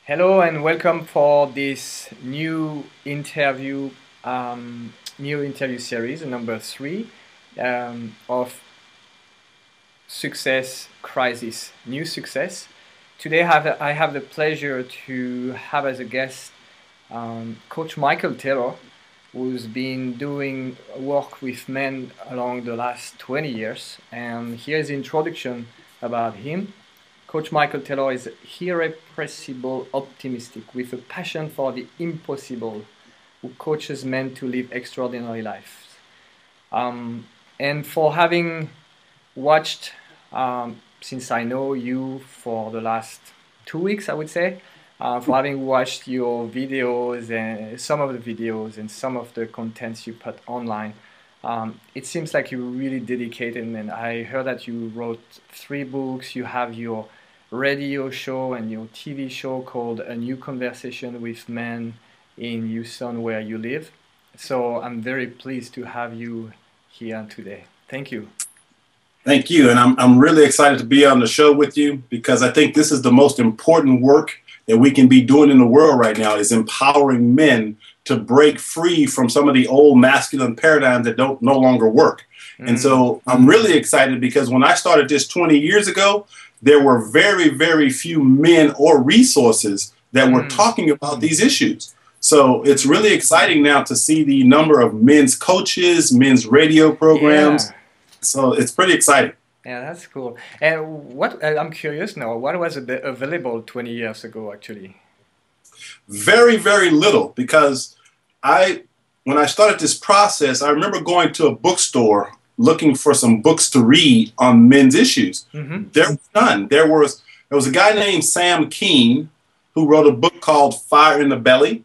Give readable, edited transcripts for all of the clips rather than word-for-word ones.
Hello and welcome for this new interview series, number three of success crisis, new success. Today, I have the pleasure to have as a guest Coach Michael Taylor, who's been doing work with men along the last 20 years. And here's the introduction about him. Coach Michael Taylor is irrepressible optimistic with a passion for the impossible, who coaches men to live extraordinary lives. And for having watched, since I know you for the last 2 weeks, I would say, for having watched your videos and some of the videos and some of the contents you put online, it seems like you're really dedicated. And I heard that you wrote 3 books. You have your radio show and your TV show called A New Conversation with Men in Houston, where you live. So I'm very pleased to have you here today. Thank you. Thank you. And I'm really excited to be on the show with you because I think this is the most important work that we can be doing in the world right now, is empowering men to break free from some of the old masculine paradigms that don't no longer work. And so I'm really excited because when I started this 20 years ago, there were very, very few men or resources that were talking about these issues. So it's really exciting now to see the number of men's coaches, men's radio programs. Yeah. So it's pretty exciting. Yeah, that's cool. And what I'm curious now, what was available 20 years ago, actually? Very, very little, because when I started this process, I remember going to a bookstore looking for some books to read on men's issues. There was none. There was a guy named Sam Keene who wrote a book called Fire in the Belly,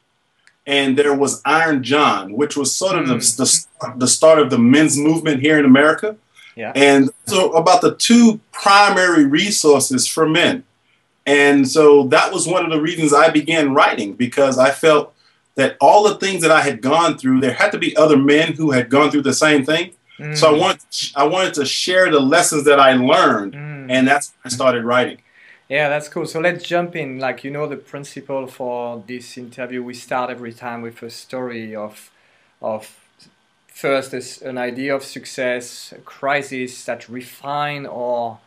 and there was Iron John, which was sort of the start of the men's movement here in America. Yeah. And so about the two primary resources for men. And so that was one of the reasons I began writing, because I felt that all the things that I had gone through, there had to be other men who had gone through the same thing. So I wanted to share the lessons that I learned, and that's when I started writing. Yeah, that's cool. So let's jump in. Like, you know, the principle for this interview, we start every time with a story of first an idea of success, a crisis that refine our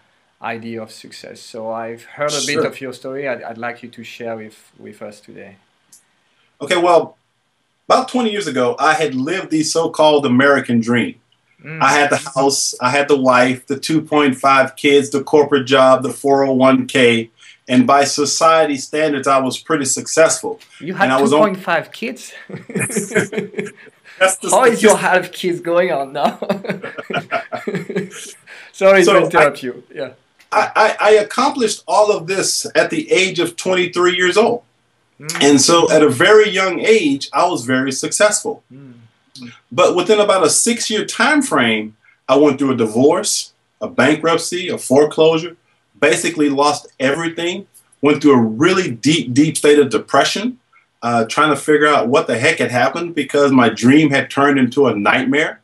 idea of success. So I've heard a bit of your story. I'd like you to share with us today. Okay, well, about 20 years ago, I had lived the so-called American dream. I had the house, I had the wife, the 2.5 kids, the corporate job, the 401k, and by society standards, I was pretty successful. You had and 2.5 kids? That's How is your half kids going on now? Sorry to interrupt you. Yeah. I accomplished all of this at the age of 23 years old. And so at a very young age, I was very successful. But within about a 6-year time frame, I went through a divorce, a bankruptcy, a foreclosure, basically lost everything, went through a really deep, deep state of depression, trying to figure out what the heck had happened because my dream had turned into a nightmare.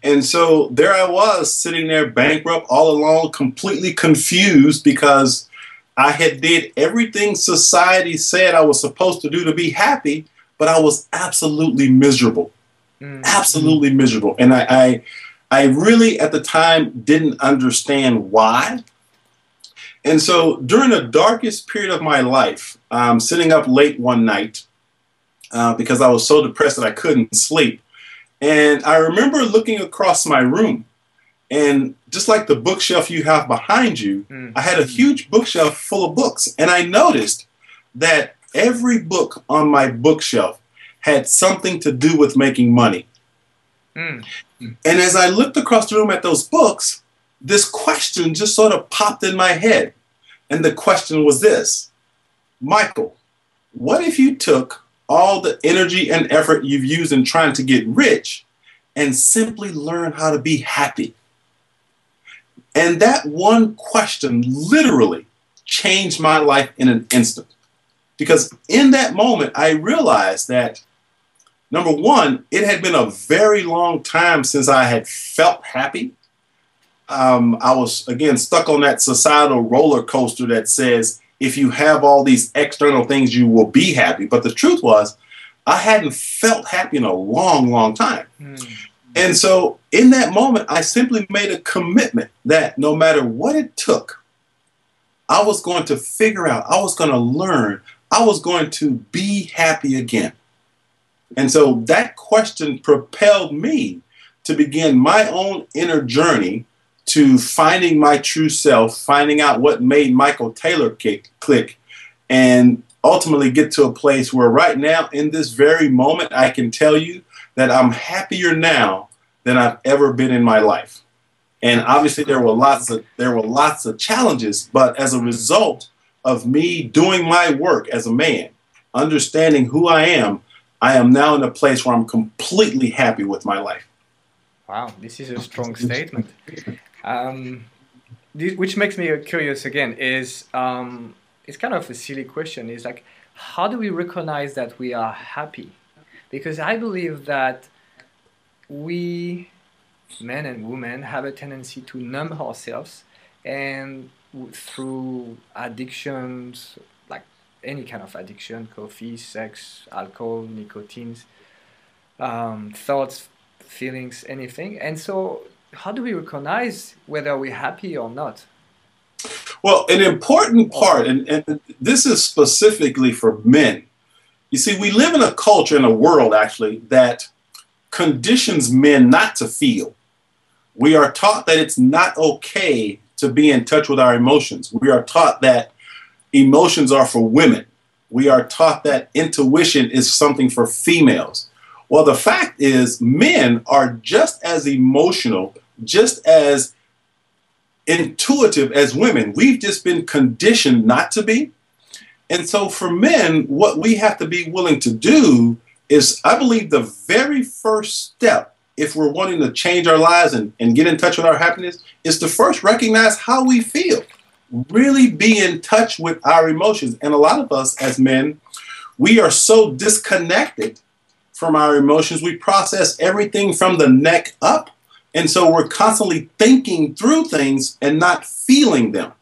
And so there I was sitting there bankrupt all along, completely confused because I had did everything society said I was supposed to do to be happy, but I was absolutely miserable. Absolutely miserable. And I really at the time didn't understand why. And so during the darkest period of my life, sitting up late one night because I was so depressed that I couldn't sleep. And I remember looking across my room, and just like the bookshelf you have behind you, I had a huge bookshelf full of books. And I noticed that every book on my bookshelf had something to do with making money. And as I looked across the room at those books, this question just sort of popped in my head. And the question was this: Michael, what if you took all the energy and effort you've used in trying to get rich and simply learn how to be happy? And that one question literally changed my life in an instant. Because in that moment, I realized that, number one, it had been a very long time since I had felt happy. I was, again, stuck on that societal roller coaster that says if you have all these external things, you will be happy. But the truth was, I hadn't felt happy in a long, long time. And so in that moment, I simply made a commitment that no matter what it took, I was going to figure out, I was going to learn, I was going to be happy again. And so that question propelled me to begin my own inner journey to finding my true self, finding out what made Michael Taylor click, and ultimately get to a place where right now, in this very moment, I can tell you that I'm happier now than I've ever been in my life. And obviously there were lots of challenges, but as a result of me doing my work as a man, understanding who I am now in a place where I'm completely happy with my life. Wow, this is a strong statement. Which makes me curious again is, it's kind of a silly question. Is like, how do we recognize that we are happy? Because I believe that we, men and women, have a tendency to numb ourselves, and through addictions, like any kind of addiction, coffee, sex, alcohol, nicotine, thoughts, feelings, anything. And so how do we recognize whether we're happy or not? Well, an important part, and this is specifically for men. You see, we live in a culture, in a world actually, that conditions men not to feel. We are taught that it's not okay to be in touch with our emotions. We are taught that emotions are for women. We are taught that intuition is something for females. Well, the fact is, men are just as emotional, just as intuitive as women. We've just been conditioned not to be. And so for men, what we have to be willing to do is, I believe, the very first step, if we're wanting to change our lives and get in touch with our happiness, is to first recognize how we feel. Really be in touch with our emotions. And a lot of us as men, we are so disconnected from our emotions. We process everything from the neck up. And so we're constantly thinking through things and not feeling them.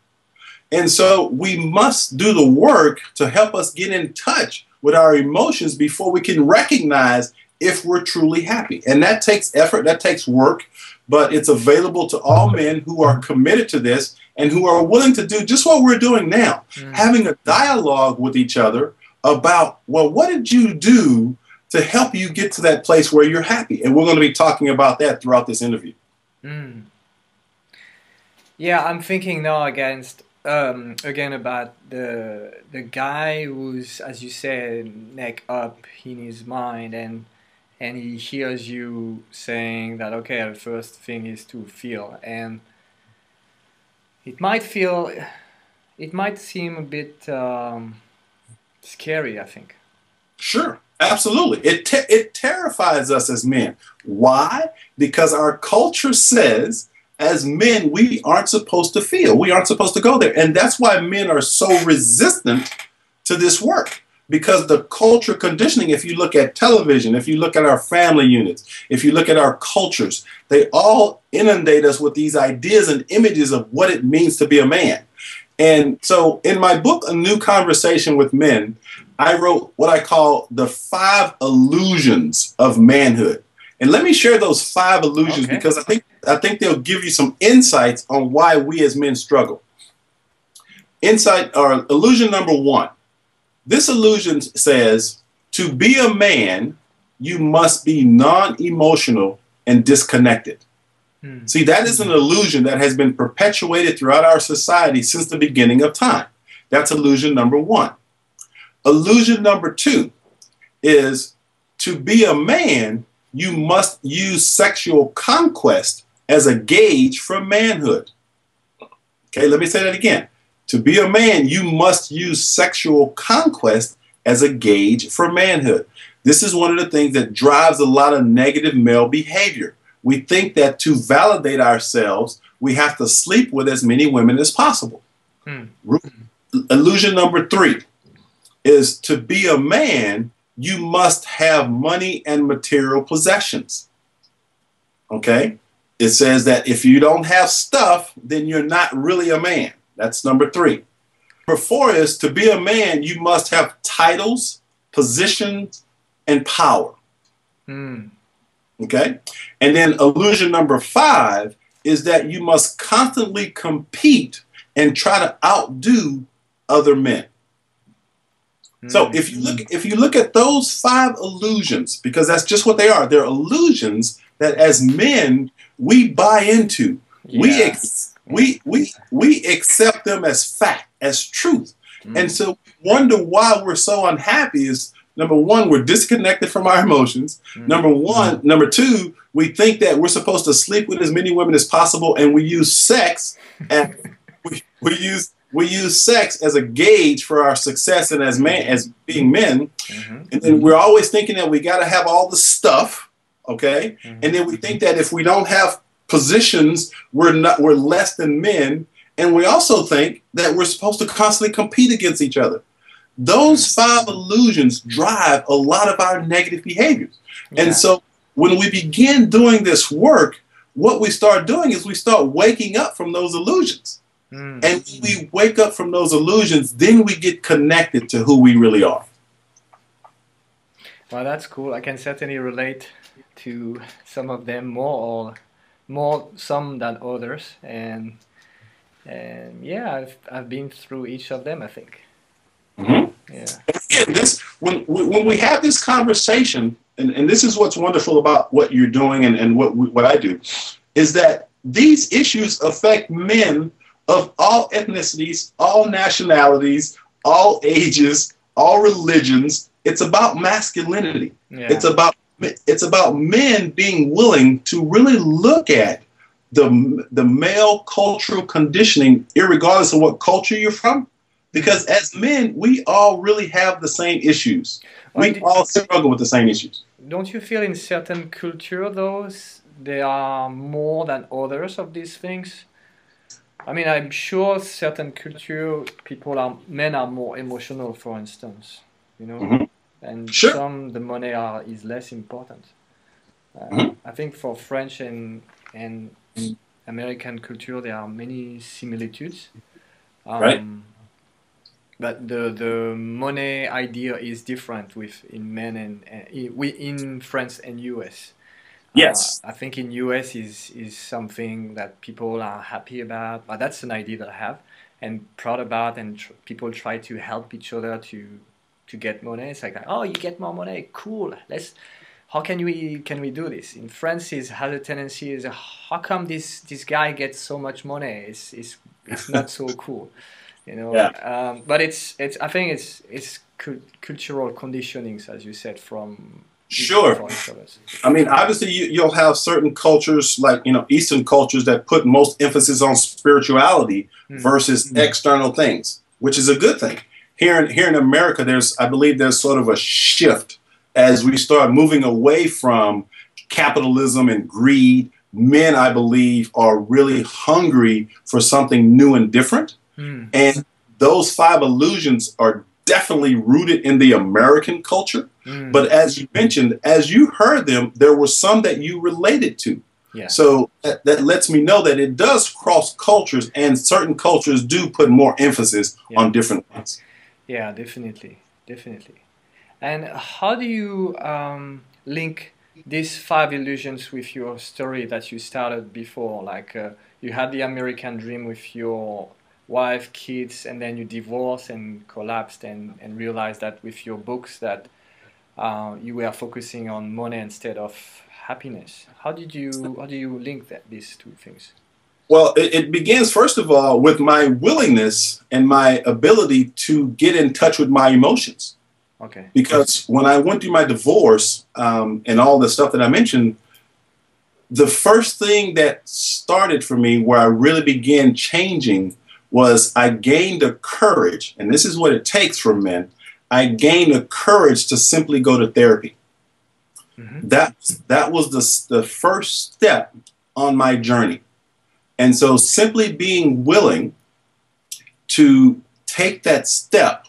And so we must do the work to help us get in touch with our emotions before we can recognize if we're truly happy. And that takes effort, that takes work, but it's available to all men who are committed to this and who are willing to do just what we're doing now, having a dialogue with each other about, well, what did you do to help you get to that place where you're happy? And we're going to be talking about that throughout this interview. Yeah, I'm thinking now again about the guy who's, as you said, neck up in his mind, and he hears you saying that, okay, the first thing is to feel, and it might seem a bit scary, I think. Sure, absolutely. It terrifies us as men. Why? Because our culture says, as men, we aren't supposed to feel. We aren't supposed to go there. And that's why men are so resistant to this work. Because the culture conditioning, if you look at television, if you look at our family units, if you look at our cultures, they all inundate us with these ideas and images of what it means to be a man. And so in my book, A New Conversation with Men, I wrote what I call the 5 illusions of manhood. And let me share those 5 illusions, because I think they'll give you some insights on why we as men struggle. Insight, or illusion number 1. This illusion says, to be a man, you must be non-emotional and disconnected. See, that is an illusion that has been perpetuated throughout our society since the beginning of time. That's illusion number 1. Illusion number 2 is, to be a man, you must use sexual conquest as a gauge for manhood. Okay, let me say that again. To be a man, you must use sexual conquest as a gauge for manhood. This is one of the things that drives a lot of negative male behavior. We think that to validate ourselves, we have to sleep with as many women as possible. Illusion number 3 is, to be a man, you must have money and material possessions. Okay? It says that if you don't have stuff, then you're not really a man. That's number 3. Number four is to be a man, you must have titles, positions, and power. Mm. Okay? And then illusion number five is that you must constantly compete and try to outdo other men. So if you look at those five illusions, because that's just what they are, they're illusions that as men we buy into. Yeah. We accept them as fact, as truth. And so we wonder why we're so unhappy is number one, we're disconnected from our emotions. Number two, we think that we're supposed to sleep with as many women as possible, and we use sex and we use sex as a gauge for our success and as being men. And then we're always thinking that we got to have all the stuff, okay? And then we think that if we don't have positions, we're less than men. And we also think that we're supposed to constantly compete against each other. Those five illusions drive a lot of our negative behaviors. And so when we begin doing this work, what we start doing is we start waking up from those illusions. And when we wake up from those illusions, then we get connected to who we really are. Well, that's cool. I can certainly relate to some of them more some than others. And yeah, I've been through each of them, I think. Yeah. Again, when we have this conversation, and this is what's wonderful about what you're doing and what I do, is that these issues affect men of all ethnicities, all nationalities, all ages, all religions. It's about masculinity. Yeah. It's about men being willing to really look at the male cultural conditioning, irregardless of what culture you're from. Because as men, we all really have the same issues. We all struggle with the same issues. Don't you feel in certain culture, though, there are more than others of these things? I mean, I'm sure certain culture men are more emotional, for instance, you know, and some the money is less important. I think for French and American culture there are many similitudes, right? But the money idea is different in men and in France and US. Yes, I think in US is something that people are happy about, but that's an idea that I have and proud about, and people try to help each other to get money. It's like, oh, you get more money, cool. How can we do this? In France, has a tendency is how come this guy gets so much money? It's not so cool, you know. Yeah. But I think it's cultural conditionings, as you said, from. Sure. I mean, obviously, you'll have certain cultures, like, Eastern cultures that put most emphasis on spirituality versus external things, which is a good thing. Here in America, I believe there's sort of a shift as we start moving away from capitalism and greed. Men, I believe, are really hungry for something new and different. And those five illusions are definitely rooted in the American culture. But as you mentioned, as you heard them, there were some that you related to. Yeah. So that lets me know that it does cross cultures, and certain cultures do put more emphasis on different things. Yeah, definitely. And how do you link these five illusions with your story that you started before? Like you had the American dream with your wife, kids, and then you divorced and collapsed and realized that with your books that you were focusing on money instead of happiness. How do you link these two things? Well, it begins, first of all, with my willingness and my ability to get in touch with my emotions. Okay. Because when I went through my divorce and all the stuff that I mentioned, the first thing that started for me where I really began changing was I gained a courage, and this is what it takes for men. I gained a courage to simply go to therapy. That was the first step on my journey. And so simply being willing to take that step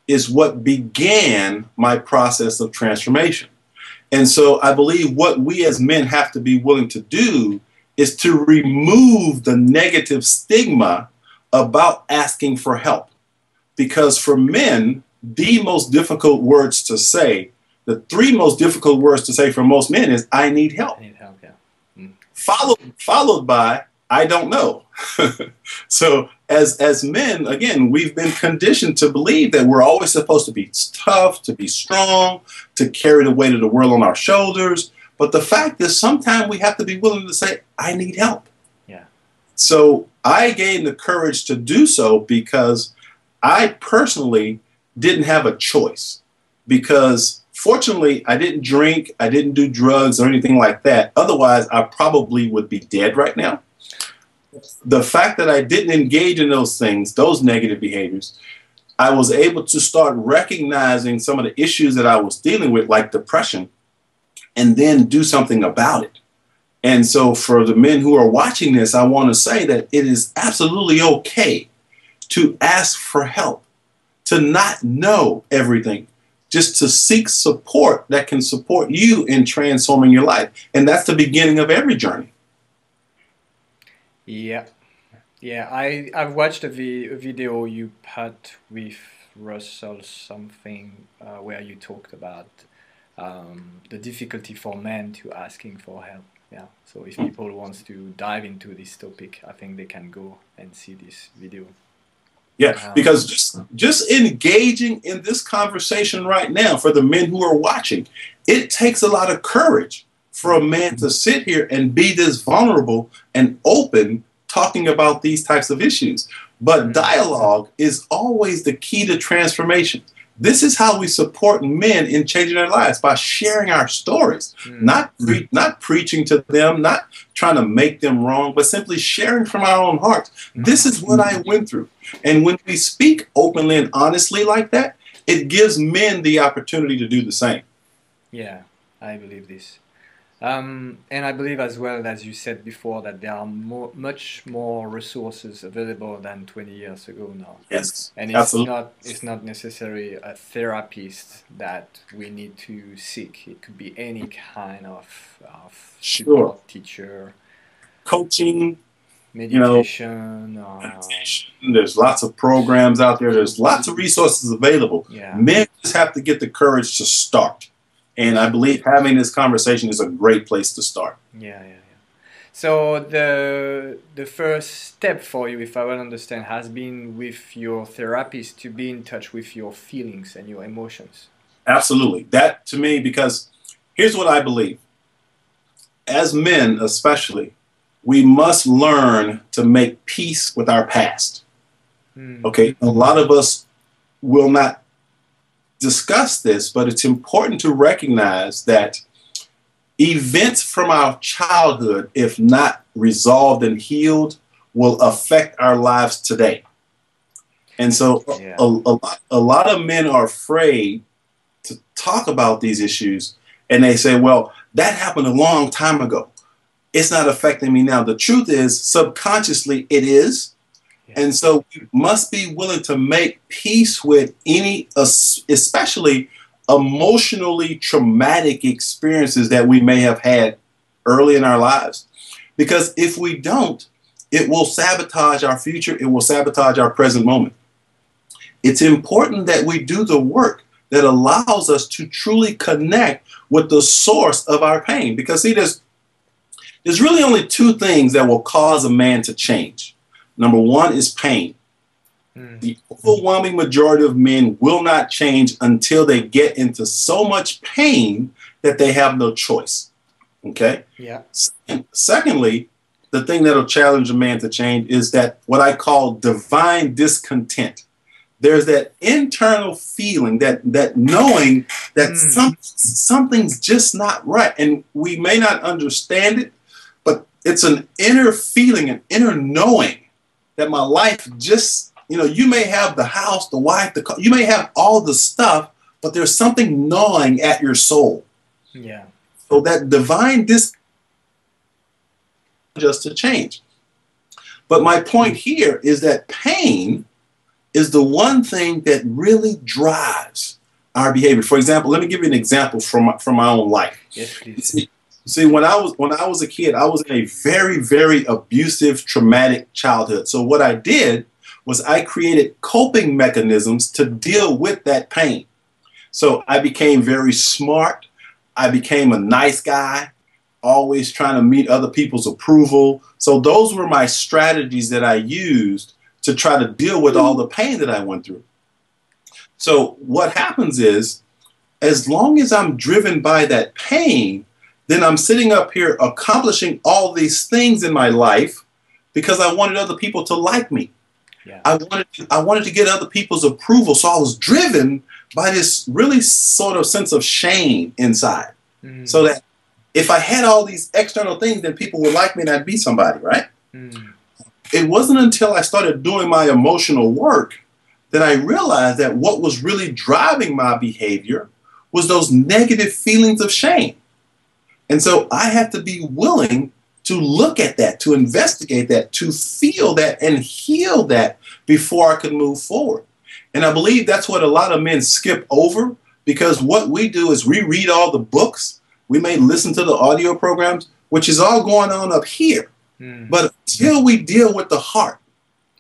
is what began my process of transformation. And so I believe what we as men have to be willing to do is to remove the negative stigma about asking for help. because for men, the most difficult words to say, the three most difficult words to say for most men is "I need help." I need help, yeah. Followed by "I don't know." So as men, again, we've been conditioned to believe that we're always supposed to be tough, to be strong, to carry the weight of the world on our shoulders. But the fact is, sometimes we have to be willing to say, "I need help." Yeah. So I gained the courage to do so because I personally didn't have a choice. Because fortunately, I didn't drink, I didn't do drugs or anything like that. Otherwise, I probably would be dead right now. The fact that I didn't engage in those things, those negative behaviors, I was able to start recognizing some of the issues that I was dealing with, like depression, and then do something about it. And so for the men who are watching this, I want to say that it is absolutely okay to ask for help, to not know everything, just to seek support that can support you in transforming your life. And that's the beginning of every journey. Yeah. Yeah, I've watched a video you put with Russell something where you talked about the difficulty for men to asking for help. Yeah, so if people wants to dive into this topic, I think they can go and see this video. Yeah, because just engaging in this conversation right now for the men who are watching, it takes a lot of courage for a man to sit here and be this vulnerable and open talking about these types of issues. But dialogue is always the key to transformation. This is how we support men in changing their lives, by sharing our stories, not preaching to them, not trying to make them wrong, but simply sharing from our own hearts. This is what I went through. And when we speak openly and honestly like that, it gives men the opportunity to do the same. Yeah, I believe this. And I believe as well, as you said before, that there are much more resources available than 20 years ago now. Yes, and absolutely. it's not necessarily a therapist that we need to seek. It could be any kind of support, teacher, coaching, meditation. There's lots of programs out there. There's lots of resources available. Yeah. Men just have to get the courage to start. And I believe having this conversation is a great place to start. Yeah. So the first step for you, if I will understand, has been with your therapist to be in touch with your feelings and your emotions. Absolutely. That to me, because here's what I believe. As men especially, we must learn to make peace with our past. Okay? A lot of us will not discuss this, but it's important to recognize that events from our childhood, if not resolved and healed, will affect our lives today. And so a lot of men are afraid to talk about these issues, and they say, well, that happened a long time ago. It's not affecting me now. The truth is, subconsciously, it is. And so we must be willing to make peace with any, especially emotionally traumatic experiences that we may have had early in our lives. Because if we don't, it will sabotage our future. It will sabotage our present moment. It's important that we do the work that allows us to truly connect with the source of our pain. Because see, there's really only two things that will cause a man to change. Number one is pain. The overwhelming majority of men will not change until they get into so much pain that they have no choice. Okay? Yeah. Secondly, the thing that'll challenge a man to change is that what I call divine discontent. There's that internal feeling, that knowing that something's just not right. And we may not understand it, but it's an inner feeling, an inner knowing that my life just, you may have the house, the wife, the car, you may have all the stuff, but there's something gnawing at your soul. Yeah. So that divine discontent just to change. But my point here is that pain is the one thing that really drives our behavior. For example, let me give you an example from my own life. Yes, please. See, when I was a kid, I was in a very, very abusive, traumatic childhood. So what I did was I created coping mechanisms to deal with that pain. So I became very smart. I became a nice guy, always trying to meet other people's approval. So those were my strategies that I used to try to deal with all the pain that I went through. So what happens is, as long as I'm driven by that pain, then I'm sitting up here accomplishing all these things in my life because I wanted other people to like me. Yeah. I wanted to get other people's approval. So I was driven by this really sort of sense of shame inside. Mm. So that if I had all these external things, then people would like me and I'd be somebody, right? Mm. It wasn't until I started doing my emotional work that I realized that what was really driving my behavior was those negative feelings of shame. And so I had to be willing to look at that, to investigate that, to feel that and heal that before I could move forward. And I believe that's what a lot of men skip over, because what we do is we read all the books, we may listen to the audio programs, which is all going on up here. Mm. But until we deal with the heart,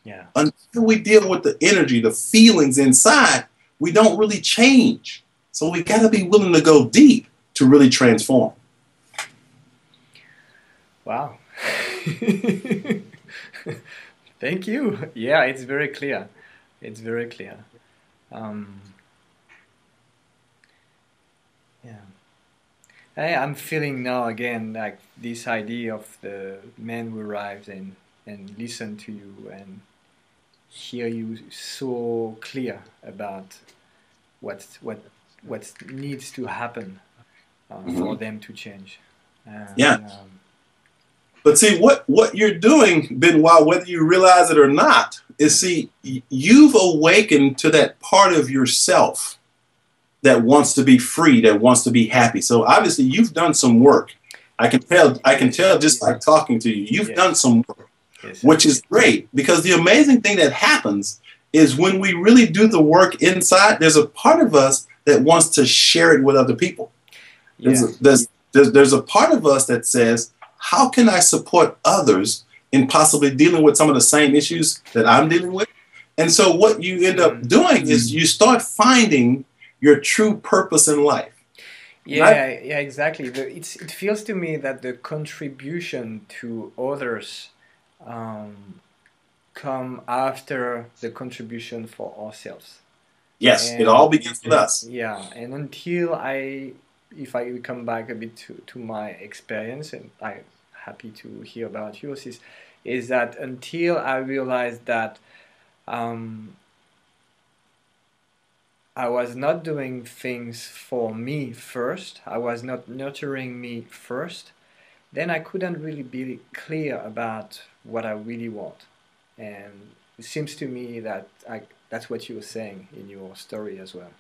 yeah, until we deal with the energy, the feelings inside, we don't really change. So we got to be willing to go deep to really transform. Wow. Thank you. Yeah, it's very clear. It's very clear. Yeah. I'm feeling now again like this idea of the man who arrives and listen to you and hear you so clear about what needs to happen for them to change. Yeah. But see, what you're doing, Benoit, whether you realize it or not, is see, you've awakened to that part of yourself that wants to be free, that wants to be happy. So obviously you've done some work. I can tell just by talking to you, you've done some work, which is great, because the amazing thing that happens is when we really do the work inside, there's a part of us that wants to share it with other people. Yeah. There's a part of us that says, how can I support others in possibly dealing with some of the same issues that I'm dealing with? And so what you end up doing is you start finding your true purpose in life. Yeah, yeah, exactly. It feels to me that the contribution to others come after the contribution for ourselves. Yes, and it all begins with us. Yeah, and until if I come back a bit to my experience, and I'm happy to hear about yours, is that until I realized that I was not doing things for me first, I was not nurturing me first, then I couldn't really be clear about what I really want. And it seems to me that that's what you were saying in your story as well.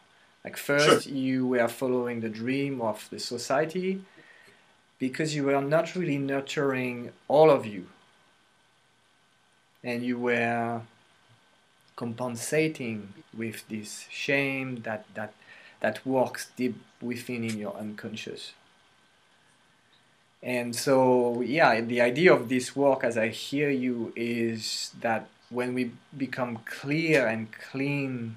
Like first, you were following the dream of the society because you were not really nurturing all of you. And you were compensating with this shame that works deep within in your unconscious. And so, yeah, the idea of this work, as I hear you, is that when we become clear and clean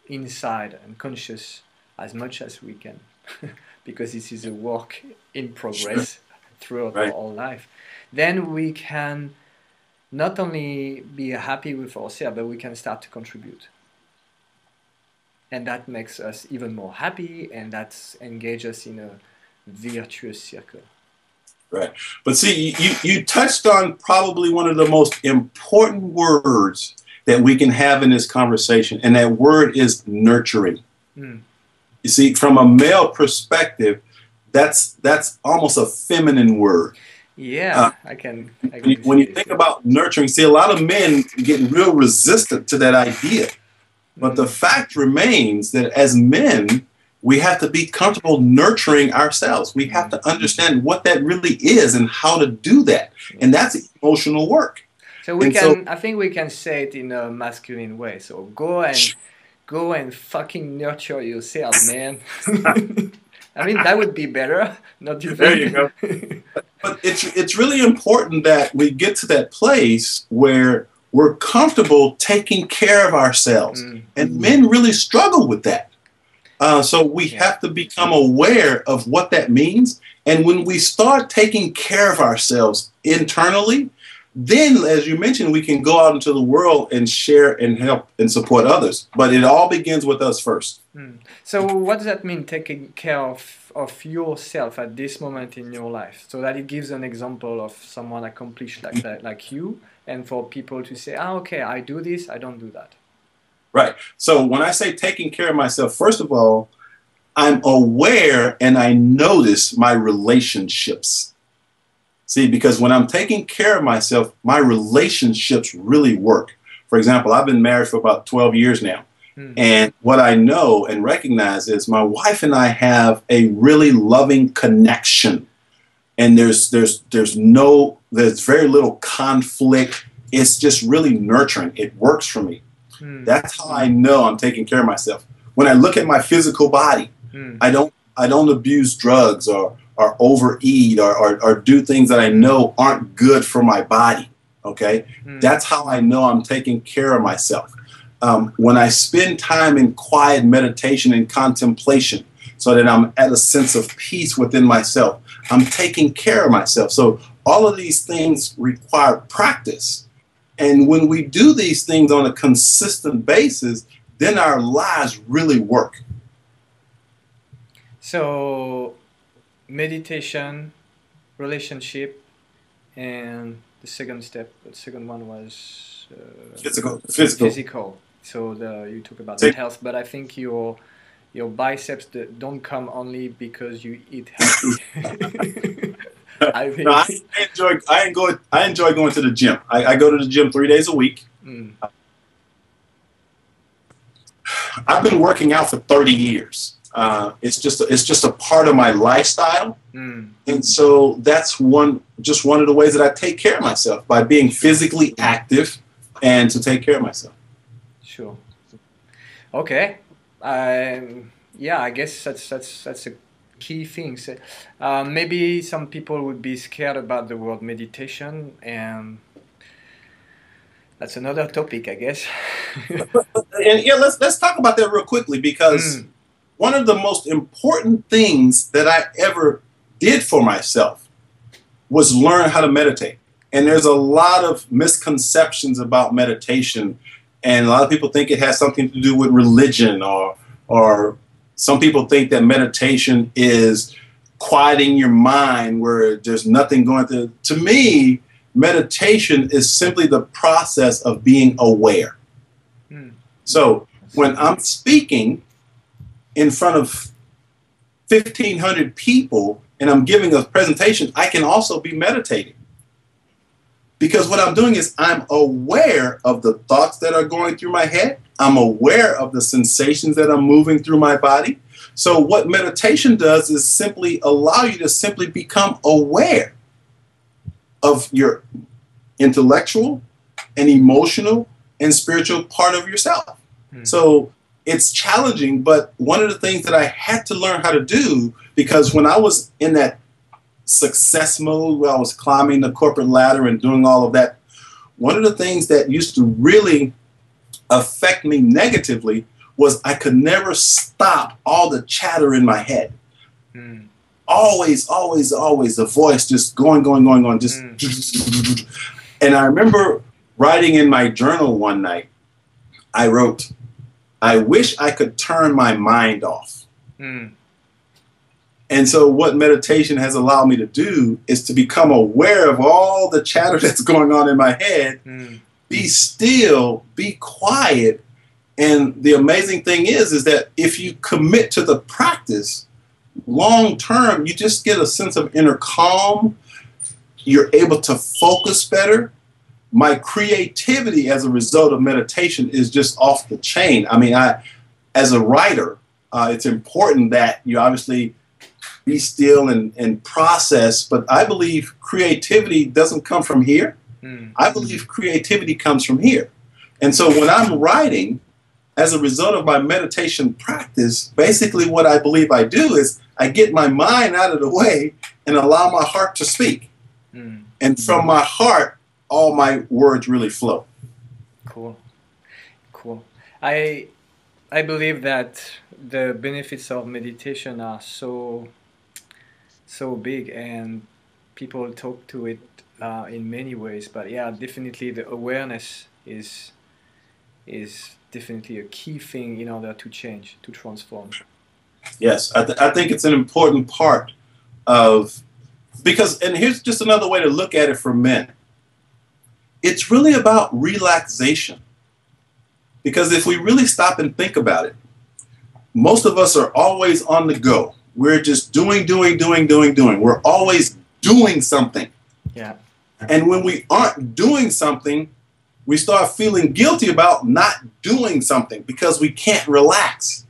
inside and conscious as much as we can, because this is a work in progress throughout our whole life, then we can not only be happy with ourselves, but we can start to contribute. And that makes us even more happy, and that engages us in a virtuous circle. Right. But see, you touched on probably one of the most important words that we can have in this conversation, and that word is nurturing. Mm. You see, from a male perspective, that's almost a feminine word. Yeah, I can when you think about nurturing, see, a lot of men get real resistant to that idea. But the fact remains that as men, we have to be comfortable nurturing ourselves. We have to understand what that really is and how to do that. And that's emotional work. So I think we can say it in a masculine way. So go and fucking nurture yourself, man. I mean, that would be better, not you think? There you go. But it's really important that we get to that place where we're comfortable taking care of ourselves. And men really struggle with that. So we have to become aware of what that means. And when we start taking care of ourselves internally, then, as you mentioned, we can go out into the world and share and help and support others. But it all begins with us first. So what does that mean, taking care of yourself at this moment in your life? So that it gives an example of someone accomplished like that, like you, and for people to say, okay, I do this, I don't do that. Right. So when I say taking care of myself, first of all, I'm aware and I notice my relationships. See, because when I'm taking care of myself, my relationships really work. For example, I've been married for about 12 years now. And what I know and recognize is my wife and I have a really loving connection. And there's very little conflict. It's just really nurturing. It works for me. That's how I know I'm taking care of myself. When I look at my physical body, I don't abuse drugs or overeat or do things that I know aren't good for my body. Okay, that's how I know I'm taking care of myself. When I spend time in quiet meditation and contemplation, so that I'm at a sense of peace within myself, I'm taking care of myself. So all of these things require practice. And when we do these things on a consistent basis, then our lives really work. So meditation, relationship, and the second one was physical. So you talk about the health, but I think your biceps don't come only because you eat healthy. I enjoy going to the gym. I go to the gym 3 days a week. I've been working out for 30 years. It's just a part of my lifestyle. And so that's one of the ways that I take care of myself, by being physically active and to take care of myself. Sure. Okay. I guess that's a key thing. So, maybe some people would be scared about the word meditation, and that's another topic, I guess. And let's talk about that real quickly, because one of the most important things that I ever did for myself was learn how to meditate. And there's a lot of misconceptions about meditation, and a lot of people think it has something to do with religion, or some people think that meditation is quieting your mind where there's nothing going through. To me, meditation is simply the process of being aware. So when I'm speaking in front of 1,500 people and I'm giving a presentation, I can also be meditating. Because what I'm doing is I'm aware of the thoughts that are going through my head. I'm aware of the sensations that are moving through my body. So what meditation does is simply allow you to simply become aware of your intellectual and emotional and spiritual part of yourself. So it's challenging, but one of the things that I had to learn how to do, because when I was in that success mode where I was climbing the corporate ladder and doing all of that, one of the things that used to really affect me negatively was I could never stop all the chatter in my head. Always the voice just going, just. And I remember writing in my journal one night, I wrote, I wish I could turn my mind off. And so what meditation has allowed me to do is to become aware of all the chatter that's going on in my head, be still, be quiet. And the amazing thing is that if you commit to the practice, long term, you just get a sense of inner calm. You're able to focus better. My creativity as a result of meditation is just off the chain. I mean, as a writer, it's important that you obviously be still and process, but I believe creativity doesn't come from here. I believe creativity comes from here. And so when I'm writing, as a result of my meditation practice, basically what I believe I do is I get my mind out of the way and allow my heart to speak. And from my heart, all my words really flow. Cool, cool. I I believe that the benefits of meditation are so big, and people talk to it in many ways. But yeah, definitely the awareness is definitely a key thing in order to change, to transform. Yes, I think it's an important part of, because, and here's just another way to look at it for men. It's really about relaxation. Because if we really stop and think about it, most of us are always on the go. We're just doing. We're always doing something. Yeah. And when we aren't doing something, we start feeling guilty about not doing something because we can't relax.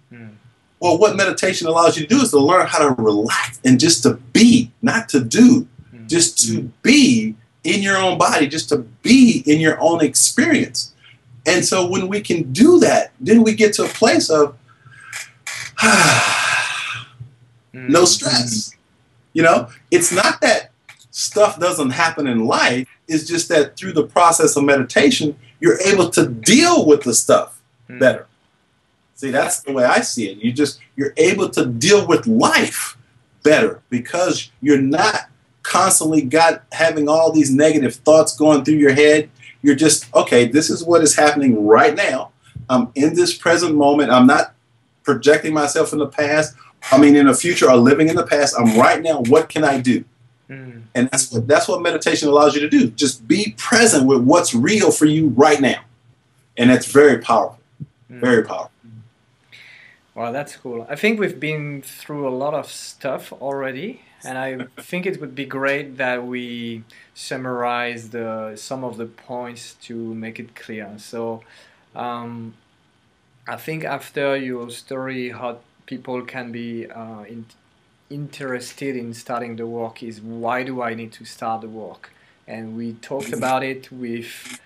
Well, what meditation allows you to do is to learn how to relax and just to be, not to do, just to be in your own body, just to be in your own experience. And so when we can do that, then we get to a place of no stress. You know, it's not that stuff doesn't happen in life. It's just that through the process of meditation, you're able to deal with the stuff better. See, that's the way I see it. You're able to deal with life better because you're not constantly having all these negative thoughts going through your head. You're just, okay, this is what is happening right now. I'm in this present moment. I'm not projecting myself in the past. I mean, in the future or living in the past. I'm right now. What can I do? And that's what meditation allows you to do. Just be present with what's real for you right now. And it's very powerful. Very powerful. Well, that's cool. I think we've been through a lot of stuff already, and I think it would be great that we summarize some of the points to make it clear. So, I think after your story, how people can be interested in starting the work is, why do I need to start the work? And we talked about it with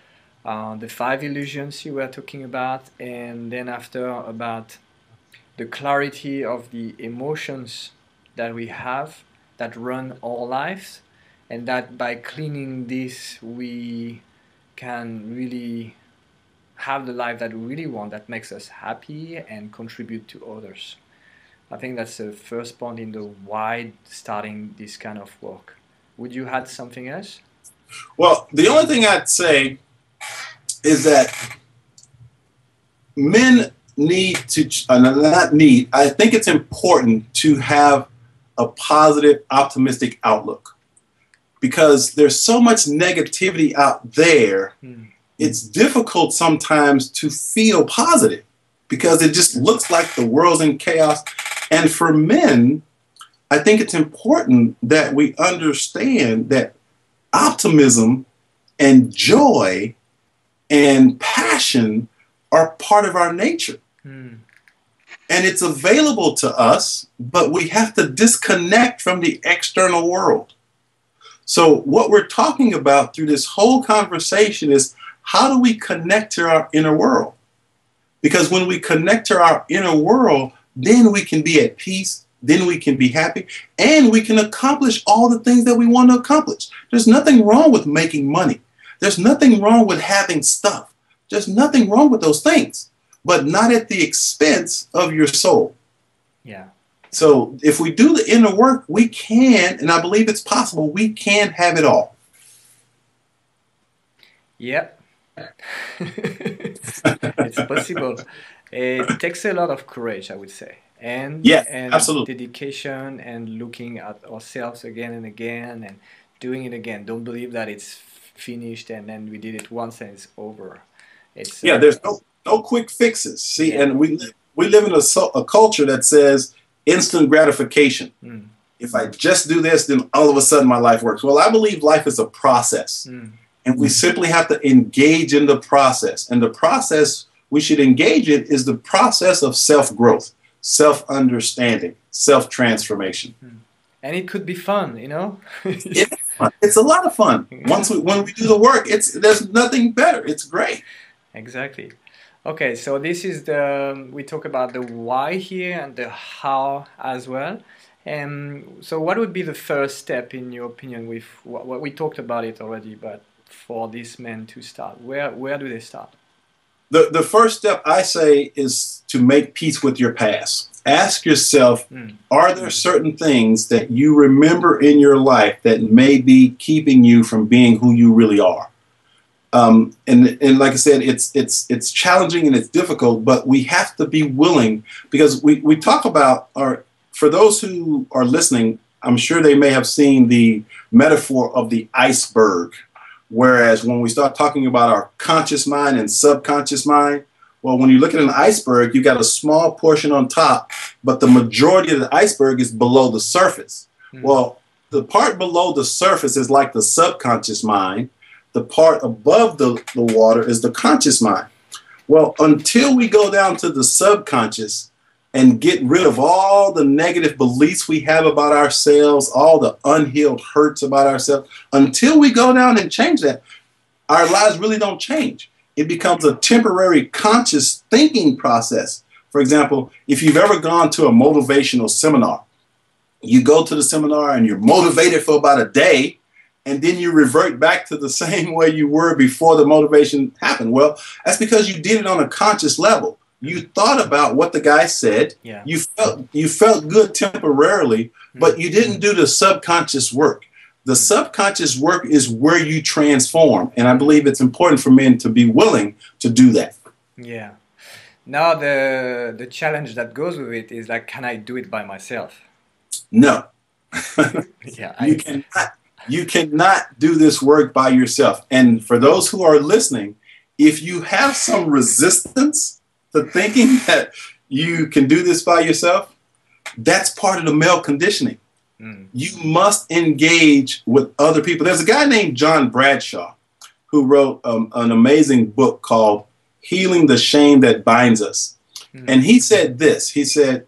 the 5 illusions you were talking about, and then after about the clarity of the emotions that we have that run our lives, and that by cleaning this we can really have the life that we really want, that makes us happy and contribute to others. I think that's the first point in the why starting this kind of work. Would you add something else? Well, the only thing I'd say is that men need to, not need, I think it's important to have a positive, optimistic outlook, because there's so much negativity out there. It's difficult sometimes to feel positive because it just looks like the world's in chaos. And for men, I think it's important that we understand that optimism and joy and passion are part of our nature. And it's available to us, but we have to disconnect from the external world. So what we're talking about through this whole conversation is, how do we connect to our inner world? Because when we connect to our inner world, then we can be at peace, then we can be happy, and we can accomplish all the things that we want to accomplish. There's nothing wrong with making money. There's nothing wrong with having stuff. There's nothing wrong with those things, but not at the expense of your soul. Yeah. So if we do the inner work, we can, and I believe it's possible, we can have it all. Yep. It's possible. It takes a lot of courage, I would say, and absolutely. dedication, and looking at ourselves again and again and doing it again. Don't believe that it's finished and then we did it once and it's over. It's there's no quick fixes. See, and we live in a culture that says instant gratification. If I just do this, then all of a sudden my life works. Well, I believe life is a process. And we simply have to engage in the process. And the process we should engage in is the process of self-growth, self-understanding, self-transformation. And it could be fun, you know? It's a lot of fun. When we do the work, there's nothing better. It's great. Exactly. Okay, so this is we talk about the why here and the how as well. So what would be the first step, in your opinion, with what we talked about it already, but for these men to start? Where do they start? The first step I say is to make peace with your past. Ask yourself, are there certain things that you remember in your life that may be keeping you from being who you really are? And like I said, it's challenging and it's difficult, but we have to be willing, because we talk about, or for those who are listening, I'm sure they may have seen the metaphor of the iceberg. Whereas when we start talking about our conscious mind and subconscious mind, well, when you look at an iceberg, you got a small portion on top, but the majority of the iceberg is below the surface. Well, the part below the surface is like the subconscious mind. The part above the water is the conscious mind. Well, until we go down to the subconscious and get rid of all the negative beliefs we have about ourselves, all the unhealed hurts about ourselves, until we go down and change that, our lives really don't change. It becomes a temporary conscious thinking process. For example, if you've ever gone to a motivational seminar, you go to the seminar and you're motivated for about a day, and then you revert back to the same way you were before the motivation happened. Well, that's because you did it on a conscious level. You thought about what the guy said. Yeah. You felt good temporarily, but you didn't do the subconscious work. The subconscious work is where you transform, and I believe it's important for men to be willing to do that. Yeah. Now the challenge that goes with it is like, can I do it by myself? No. Yeah. You cannot do this work by yourself. And for those who are listening, if you have some resistance to thinking that you can do this by yourself, that's part of the male conditioning. You must engage with other people. There's a guy named John Bradshaw who wrote an amazing book called Healing the Shame That Binds Us. And he said this, he said,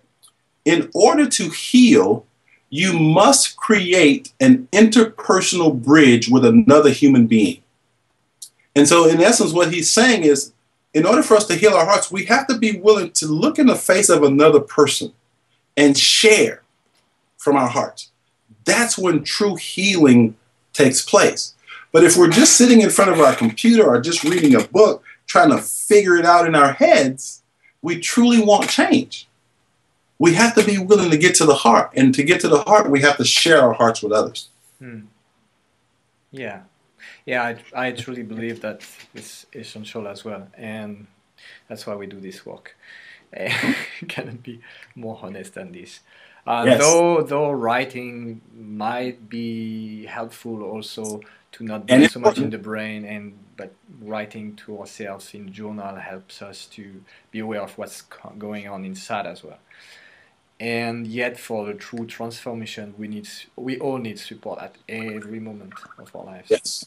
in order to heal, you must create an interpersonal bridge with another human being. And so in essence, what he's saying is, in order for us to heal our hearts, we have to be willing to look in the face of another person and share from our hearts. That's when true healing takes place. But if we're just sitting in front of our computer or just reading a book, trying to figure it out in our heads, we truly won't change. We have to be willing to get to the heart. And to get to the heart, we have to share our hearts with others. Yeah. Yeah, I truly believe that it's essential as well. And that's why we do this work. Cannot be more honest than this. Yes. Though writing might be helpful also to not be so much in the brain, but writing to ourselves in journal helps us to be aware of what's going on inside as well. And yet, for the true transformation, we all need support at every moment of our lives. Yes,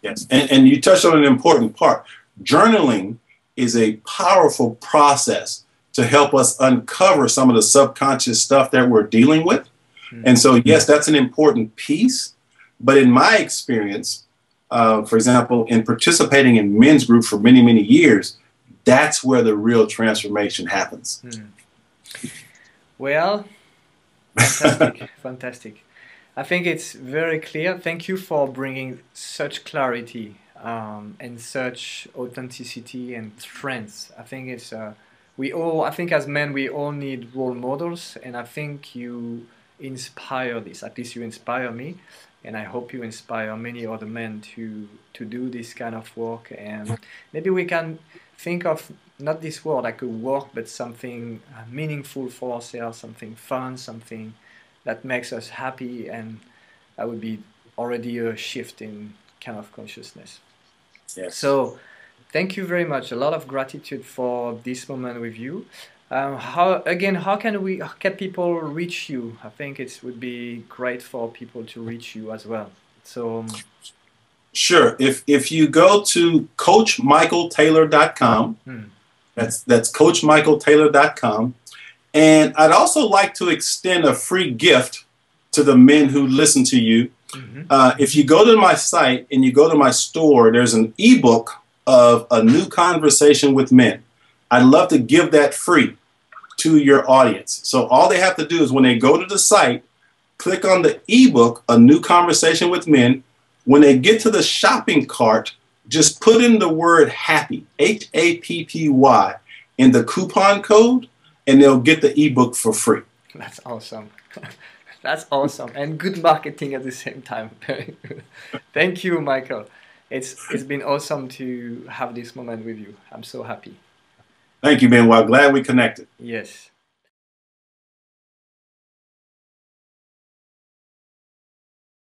yes. And you touched on an important part. Journaling is a powerful process to help us uncover some of the subconscious stuff that we're dealing with. And so, yes, that's an important piece. But in my experience, for example, in participating in men's group for many, many years, that's where the real transformation happens. Well, fantastic, fantastic. I think it's very clear. Thank you for bringing such clarity and such authenticity and strength. I think it's I think as men, we all need role models, and I think you inspire this. At least you inspire me, and I hope you inspire many other men to do this kind of work. And maybe we can think of not this work like a work, but something meaningful for ourselves, something fun, something that makes us happy, and that would be already a shift in kind of consciousness. Yes. So thank you very much. A lot of gratitude for this moment with you. How can people reach you? I think it would be great for people to reach you as well. So sure. If you go to CoachMichaelTaylor.com, that's CoachMichaelTaylor.com, and I'd also like to extend a free gift to the men who listen to you. If you go to my site and you go to my store, there's an ebook of A New Conversation with Men. I'd love to give that free to your audience. So all they have to do is when they go to the site, click on the ebook, A New Conversation with Men. When they get to the shopping cart, just put in the word happy, HAPPY, in the coupon code, and they'll get the ebook for free. That's awesome. That's awesome. And good marketing at the same time. Very good. Thank you, Michael. It's been awesome to have this moment with you. I'm so happy. Thank you, Benoit. Glad we connected. Yes.